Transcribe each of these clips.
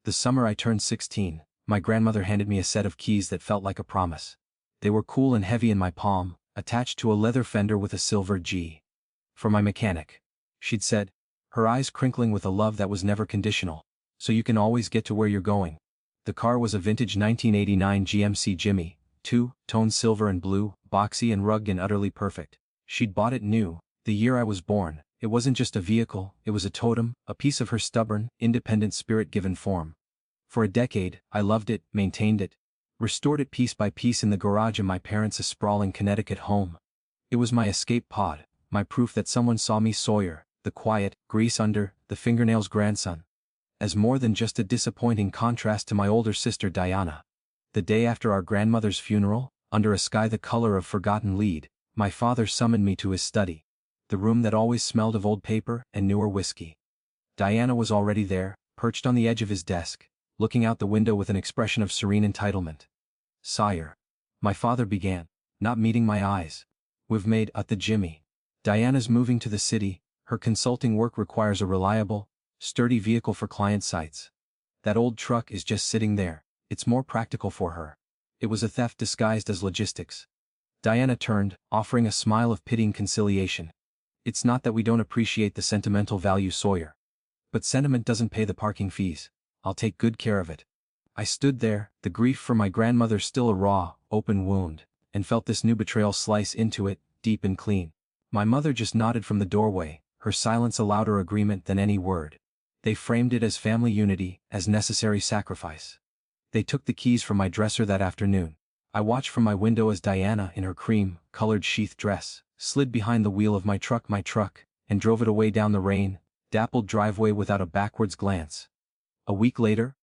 The summer I turned 16, my grandmother handed me a set of keys that felt like a promise. They were cool and heavy in my palm, attached to a leather fender with a silver G. For my mechanic. She'd said, her eyes crinkling with a love that was never conditional. So you can always get to where you're going. The car was a vintage 1989 GMC Jimmy, two-tone silver and blue, boxy and rugged and utterly perfect. She'd bought it new, the year I was born. It wasn't just a vehicle, it was a totem, a piece of her stubborn, independent spirit given form. For a decade, I loved it, maintained it, restored it piece by piece in the garage of my parents' sprawling Connecticut home. It was my escape pod, my proof that someone saw me, Sawyer, the quiet, grease under the fingernails grandson, as more than just a disappointing contrast to my older sister Diana. The day after our grandmother's funeral, under a sky the color of forgotten lead, my father summoned me to his study, the room that always smelled of old paper and newer whiskey. Diana was already there, perched on the edge of his desk, looking out the window with an expression of serene entitlement. "Sire," my father began, not meeting my eyes. "We've made at the Jimmy. Diana's moving to the city, her consulting work requires a reliable, sturdy vehicle for client sites. That old truck is just sitting there, it's more practical for her." It was a theft disguised as logistics. Diana turned, offering a smile of pitying conciliation. "It's not that we don't appreciate the sentimental value, Sawyer. But sentiment doesn't pay the parking fees. I'll take good care of it." I stood there, the grief for my grandmother still a raw, open wound, and felt this new betrayal slice into it, deep and clean. My mother just nodded from the doorway, her silence a louder agreement than any word. They framed it as family unity, as necessary sacrifice. They took the keys from my dresser that afternoon. I watched from my window as Diana, in her cream-colored sheath dress, slid behind the wheel of my truck, and drove it away down the rain-dappled driveway without a backwards glance. A week later,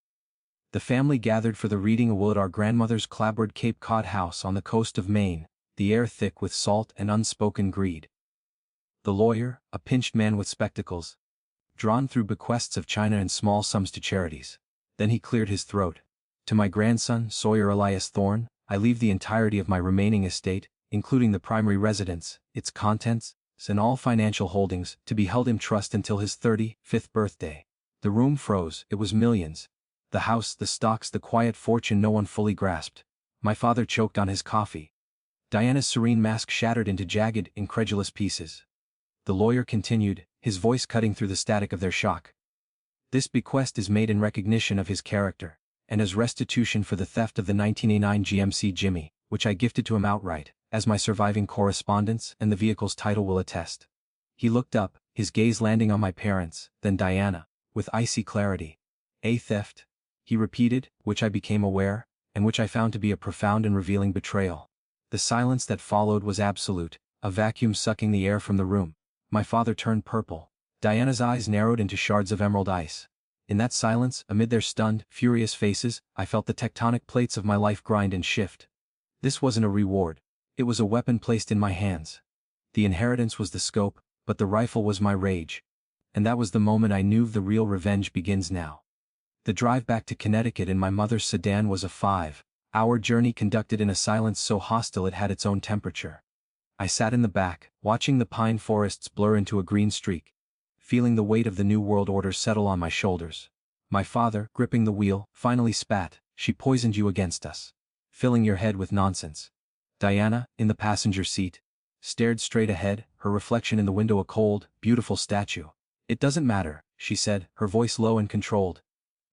the family gathered for the reading a will at our grandmother's clapboard Cape Cod house on the coast of Maine, the air thick with salt and unspoken greed. The lawyer, a pinched man with spectacles, drawn through bequests of china and small sums to charities. Then he cleared his throat. "To my grandson, Sawyer Elias Thorne, I leave the entirety of my remaining estate, including the primary residence, its contents, and all financial holdings, to be held in trust until his 35th birthday." The room froze. It was millions. The house, the stocks, the quiet fortune no one fully grasped. My father choked on his coffee. Diana's serene mask shattered into jagged, incredulous pieces. The lawyer continued, his voice cutting through the static of their shock. "This bequest is made in recognition of his character, and as restitution for the theft of the 1989 GMC Jimmy, which I gifted to him outright, as my surviving correspondence and the vehicle's title will attest." He looked up, his gaze landing on my parents, then Diana, with icy clarity. "A theft," he repeated, "which I became aware, and which I found to be a profound and revealing betrayal." The silence that followed was absolute, a vacuum sucking the air from the room. My father turned purple. Diana's eyes narrowed into shards of emerald ice. In that silence, amid their stunned, furious faces, I felt the tectonic plates of my life grind and shift. This wasn't a reward. It was a weapon placed in my hands. The inheritance was the scope, but the rifle was my rage. And that was the moment I knew the real revenge begins now. The drive back to Connecticut in my mother's sedan was a 5-hour journey conducted in a silence so hostile it had its own temperature. I sat in the back, watching the pine forests blur into a green streak, feeling the weight of the new world order settle on my shoulders. My father, gripping the wheel, finally spat, "She poisoned you against us. Filling your head with nonsense." Diana, in the passenger seat, stared straight ahead, her reflection in the window a cold, beautiful statue. "It doesn't matter," she said, her voice low and controlled.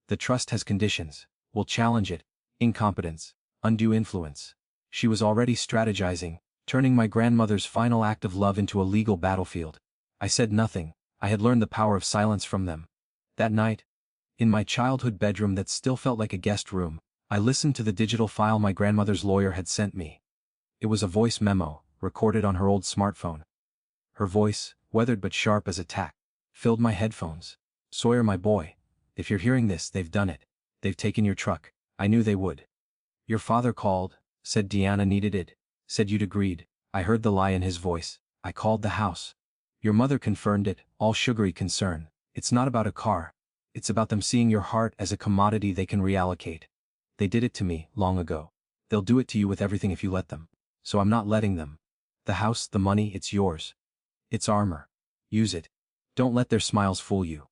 "The trust has conditions. We'll challenge it. Incompetence. Undue influence." She was already strategizing, turning my grandmother's final act of love into a legal battlefield. I said nothing. I had learned the power of silence from them. That night, in my childhood bedroom that still felt like a guest room, I listened to the digital file my grandmother's lawyer had sent me. It was a voice memo, recorded on her old smartphone. Her voice, weathered but sharp as a tack, filled my headphones. "Sawyer, my boy, if you're hearing this, they've done it. They've taken your truck. I knew they would. Your father called, said Diana needed it, said you'd agreed." I heard the lie in his voice. "I called the house. Your mother confirmed it, all sugary concern. It's not about a car. It's about them seeing your heart as a commodity they can reallocate. They did it to me, long ago. They'll do it to you with everything if you let them. So I'm not letting them. The house, the money, it's yours. It's armor. Use it. Don't let their smiles fool you.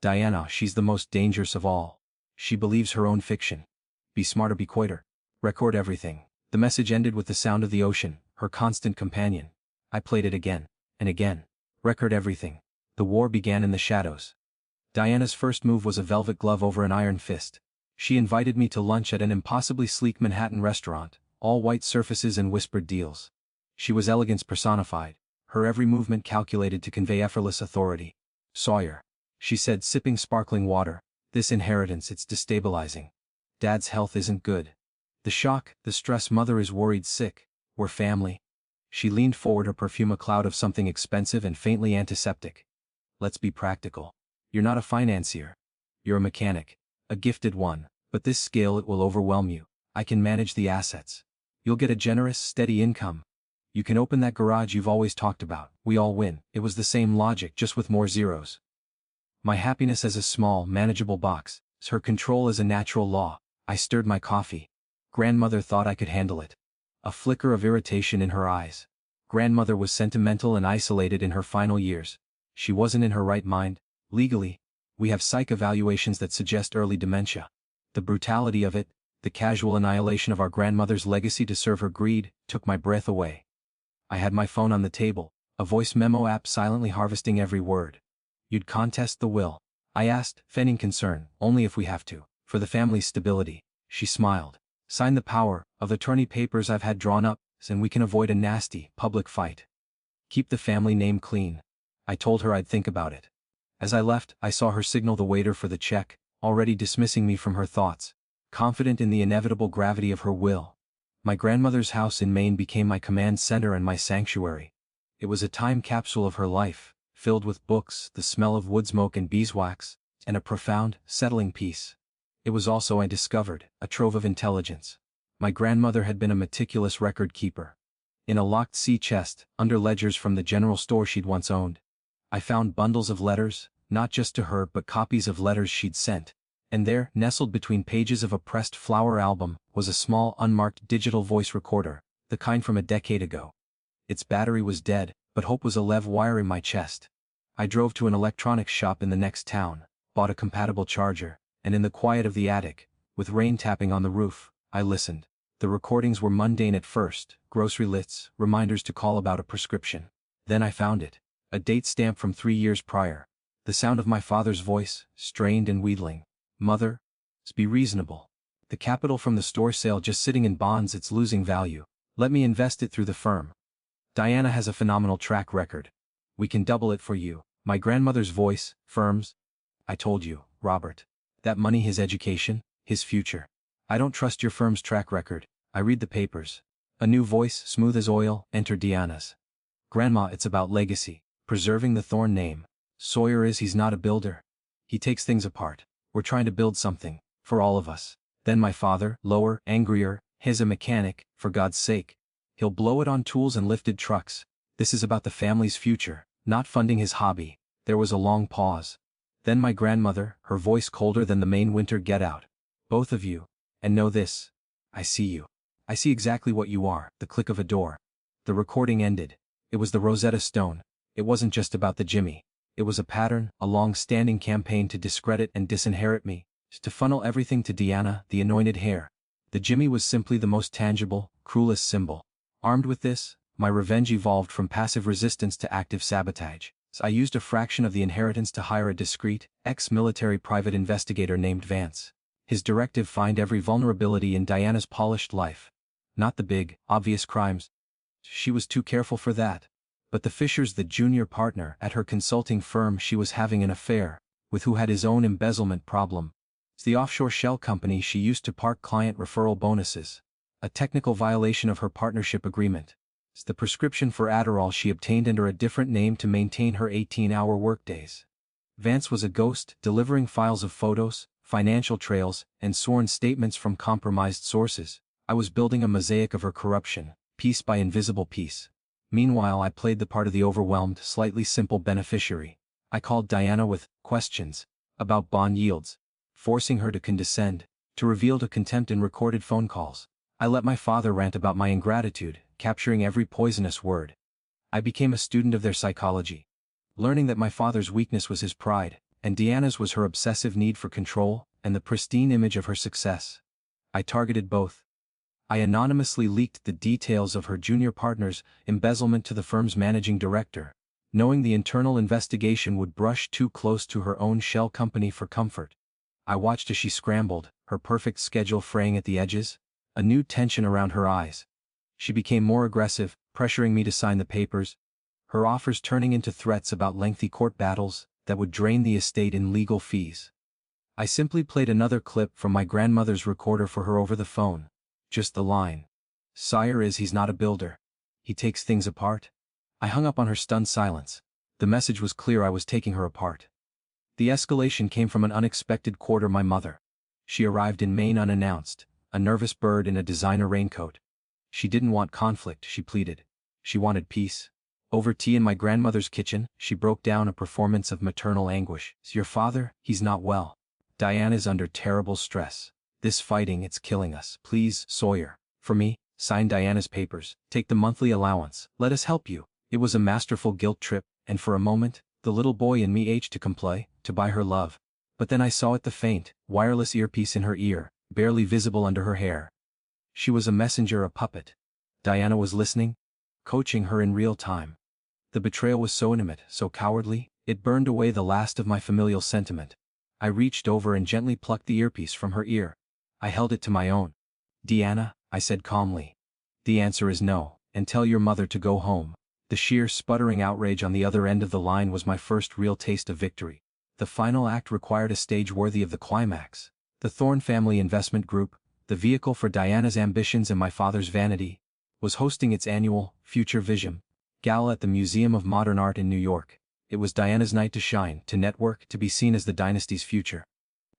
Diana, she's the most dangerous of all. She believes her own fiction. Be smart or be quieter. Record everything. The message ended with the sound of the ocean, her constant companion. I played it again. And again. Record everything. The war began in the shadows. Diana's first move was a velvet glove over an iron fist. She invited me to lunch at an impossibly sleek Manhattan restaurant, all white surfaces and whispered deals. She was elegance personified, her every movement calculated to convey effortless authority. "Sawyer," she said, sipping sparkling water, "this inheritance, it's destabilizing. Dad's health isn't good. The shock, the stress, mother is worried sick, we're family." She leaned forward, her perfume a cloud of something expensive and faintly antiseptic. "Let's be practical. You're not a financier. You're a mechanic. A gifted one, but this scale, it will overwhelm you. I can manage the assets. You'll get a generous, steady income. You can open that garage you've always talked about. We all win." It was the same logic, just with more zeros. My happiness as a small, manageable box, her control as a natural law. I stirred my coffee. Grandmother thought I could handle it. A flicker of irritation in her eyes. Grandmother was sentimental and isolated in her final years. She wasn't in her right mind. Legally, we have psych evaluations that suggest early dementia. The brutality of it, the casual annihilation of our grandmother's legacy to serve her greed, took my breath away. I had my phone on the table, a voice memo app silently harvesting every word. "You'd contest the will?" I asked, feigning concern. "Only if we have to, for the family's stability." She smiled. "Sign the power of attorney papers I've had drawn up, and we can avoid a nasty, public fight. Keep the family name clean." I told her I'd think about it. As I left, I saw her signal the waiter for the check, already dismissing me from her thoughts, confident in the inevitable gravity of her will. My grandmother's house in Maine became my command center and my sanctuary. It was a time capsule of her life, filled with books, the smell of wood smoke and beeswax, and a profound, settling peace. It was also, I discovered, a trove of intelligence. My grandmother had been a meticulous record keeper. In a locked sea chest, under ledgers from the general store she'd once owned, I found bundles of letters, not just to her but copies of letters she'd sent. And there, nestled between pages of a pressed flower album, was a small unmarked digital voice recorder, the kind from a decade ago. Its battery was dead, but hope was alive wire in my chest. I drove to an electronics shop in the next town, bought a compatible charger, and in the quiet of the attic, with rain tapping on the roof, I listened. The recordings were mundane at first, grocery lists, reminders to call about a prescription. Then I found it. A date stamp from 3 years prior. The sound of my father's voice, strained and wheedling. "Mother, be reasonable. The capital from the store sale just sitting in bonds, it's losing value. Let me invest it through the firm. Diana has a phenomenal track record. We can double it for you." My grandmother's voice, firms. "I told you, Robert. That money, his education, his future. I don't trust your firm's track record. I read the papers." A new voice, smooth as oil, entered Diana's. "Grandma, it's about legacy, preserving the Thorne name. Sawyer he's not a builder. He takes things apart. We're trying to build something, for all of us." Then my father, lower, angrier, "He's a mechanic, for God's sake. He'll blow it on tools and lifted trucks. This is about the family's future, not funding his hobby." There was a long pause. Then my grandmother, her voice colder than the Maine winter, "Get out. Both of you. And know this. I see you. I see exactly what you are." The click of a door. The recording ended. It was the Rosetta Stone. It wasn't just about the Jimmy. It was a pattern, a long-standing campaign to discredit and disinherit me, to funnel everything to Diana, the anointed heir. The Jimmy was simply the most tangible, cruelest symbol. Armed with this, my revenge evolved from passive resistance to active sabotage. I used a fraction of the inheritance to hire a discreet, ex-military private investigator named Vance. His directive: find every vulnerability in Diana's polished life. Not the big, obvious crimes. She was too careful for that. But the Fishers, the junior partner at her consulting firm she was having an affair with, who had his own embezzlement problem. It's the offshore shell company she used to park client referral bonuses. A technical violation of her partnership agreement. It's the prescription for Adderall she obtained under a different name to maintain her 18-hour workdays. Vance was a ghost, delivering files of photos, financial trails, and sworn statements from compromised sources. I was building a mosaic of her corruption, piece by invisible piece. Meanwhile, I played the part of the overwhelmed, slightly simple beneficiary. I called Diana with questions about bond yields, forcing her to condescend, to reveal to contempt in recorded phone calls. I let my father rant about my ingratitude, capturing every poisonous word. I became a student of their psychology, learning that my father's weakness was his pride, and Diana's was her obsessive need for control, and the pristine image of her success. I targeted both. I anonymously leaked the details of her junior partner's embezzlement to the firm's managing director, knowing the internal investigation would brush too close to her own shell company for comfort. I watched as she scrambled, her perfect schedule fraying at the edges, a new tension around her eyes. She became more aggressive, pressuring me to sign the papers, her offers turning into threats about lengthy court battles that would drain the estate in legal fees. I simply played another clip from my grandmother's recorder for her over the phone. Just the line. "Sire he's not a builder. He takes things apart." I hung up on her stunned silence. The message was clear, I was taking her apart. The escalation came from an unexpected quarter, my mother. She arrived in Maine unannounced, a nervous bird in a designer raincoat. She didn't want conflict, she pleaded. She wanted peace. Over tea in my grandmother's kitchen, she broke down a performance of maternal anguish. "Your father, he's not well. Diana's under terrible stress. This fighting, it's killing us. Please, Sawyer, for me, sign Diana's papers, take the monthly allowance, let us help you." It was a masterful guilt trip, and for a moment, the little boy in me ached to comply, to buy her love. But then I saw it, the faint, wireless earpiece in her ear, barely visible under her hair. She was a messenger, a puppet. Diana was listening, coaching her in real time. The betrayal was so intimate, so cowardly, it burned away the last of my familial sentiment. I reached over and gently plucked the earpiece from her ear. I held it to my own. "Deanna," I said calmly. "The answer is no, and tell your mother to go home." The sheer sputtering outrage on the other end of the line was my first real taste of victory. The final act required a stage worthy of the climax. The Thorne Family Investment Group, the vehicle for Diana's ambitions and my father's vanity, was hosting its annual Future Vision gala at the Museum of Modern Art in New York. It was Diana's night to shine, to network, to be seen as the dynasty's future.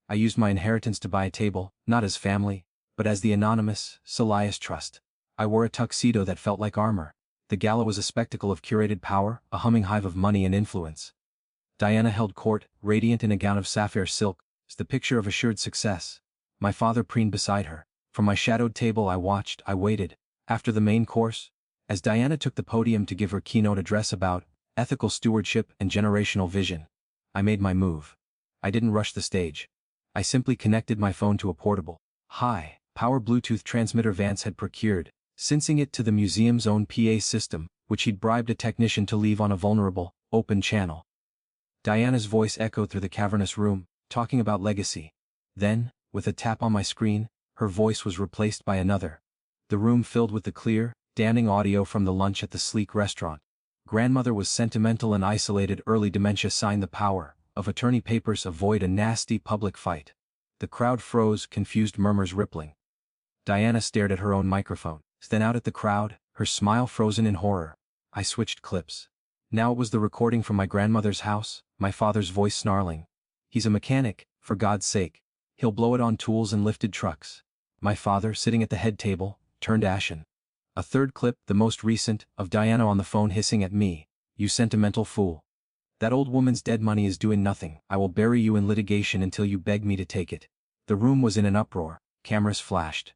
I used my inheritance to buy a table, not as family, but as the anonymous Celias Trust. I wore a tuxedo that felt like armor. The gala was a spectacle of curated power, a humming hive of money and influence. Diana held court, radiant in a gown of sapphire silk, the picture of assured success. My father preened beside her. From my shadowed table I watched, I waited. After the main course, as Diana took the podium to give her keynote address about ethical stewardship and generational vision, I made my move. I didn't rush the stage. I simply connected my phone to a portable, high-power Bluetooth transmitter Vance had procured, syncing it to the museum's own PA system, which he'd bribed a technician to leave on a vulnerable, open channel. Diana's voice echoed through the cavernous room, talking about legacy. Then, with a tap on my screen, her voice was replaced by another. The room filled with the clear, damning audio from the lunch at the sleek restaurant. Grandmother was sentimental and isolated. Early dementia. Sign the power of attorney papers. Avoid a nasty public fight. The crowd froze, confused murmurs rippling. Diana stared at her own microphone, then out at the crowd, her smile frozen in horror. I switched clips. Now it was the recording from my grandmother's house, my father's voice snarling. "He's a mechanic, for God's sake. He'll blow it on tools and lifted trucks." My father, sitting at the head table, turned ashen. A third clip, the most recent, of Diana on the phone hissing at me. "You sentimental fool. That old woman's dead money is doing nothing. I will bury you in litigation until you beg me to take it." The room was in an uproar. Cameras flashed.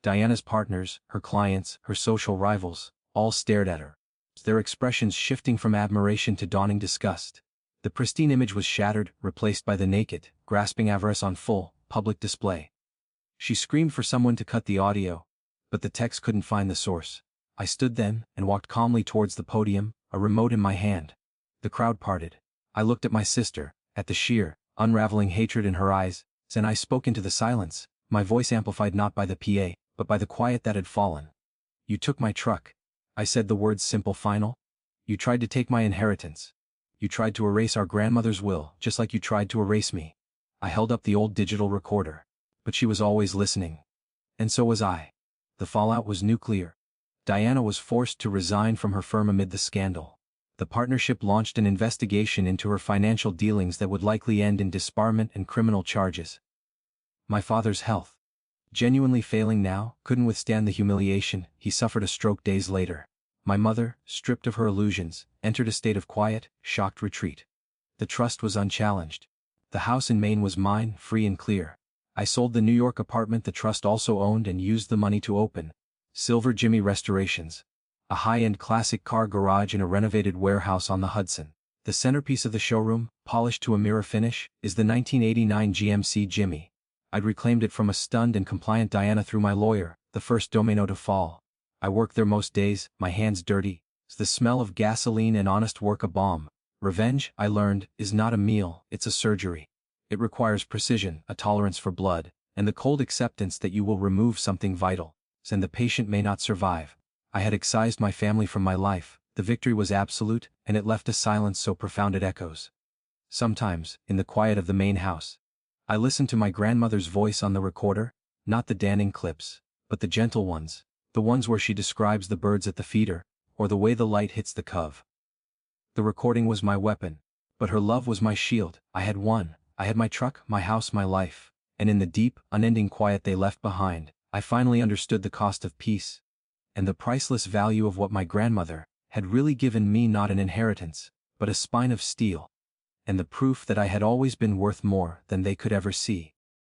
Diana's partners, her clients, her social rivals, all stared at her, their expressions shifting from admiration to dawning disgust. The pristine image was shattered, replaced by the naked, grasping avarice on full, public display. She screamed for someone to cut the audio, but the text couldn't find the source. I stood then and walked calmly towards the podium, a remote in my hand. The crowd parted. I looked at my sister, at the sheer, unraveling hatred in her eyes, and I spoke into the silence, my voice amplified not by the PA, but by the quiet that had fallen. "You took my truck." I said the words simple, final. "You tried to take my inheritance. You tried to erase our grandmother's will, just like you tried to erase me." I held up the old digital recorder. But she was always listening. And so was I. The fallout was nuclear. Diana was forced to resign from her firm amid the scandal. The partnership launched an investigation into her financial dealings that would likely end in disbarment and criminal charges. My father's health, genuinely failing now, couldn't withstand the humiliation. He suffered a stroke days later. My mother, stripped of her illusions, entered a state of quiet, shocked retreat. The trust was unchallenged. The house in Maine was mine, free and clear. I sold the New York apartment the trust also owned and used the money to open Silver Jimmy Restorations, a high-end classic car garage in a renovated warehouse on the Hudson. The centerpiece of the showroom, polished to a mirror finish, is the 1989 GMC Jimmy. I'd reclaimed it from a stunned and compliant Diana through my lawyer, the first domino to fall. I worked there most days, my hands dirty, the smell of gasoline and honest work a balm. Revenge, I learned, is not a meal, it's a surgery. It requires precision, a tolerance for blood, and the cold acceptance that you will remove something vital, and the patient may not survive. I had excised my family from my life, the victory was absolute, and it left a silence so profound it echoes. Sometimes, in the quiet of the main house, I listened to my grandmother's voice on the recorder, not the damning clips, but the gentle ones, the ones where she describes the birds at the feeder, or the way the light hits the cove. The recording was my weapon, but her love was my shield. I had won, I had my truck, my house, my life, and in the deep, unending quiet they left behind, I finally understood the cost of peace, and the priceless value of what my grandmother had really given me, not an inheritance, but a spine of steel, and the proof that I had always been worth more than they could ever see.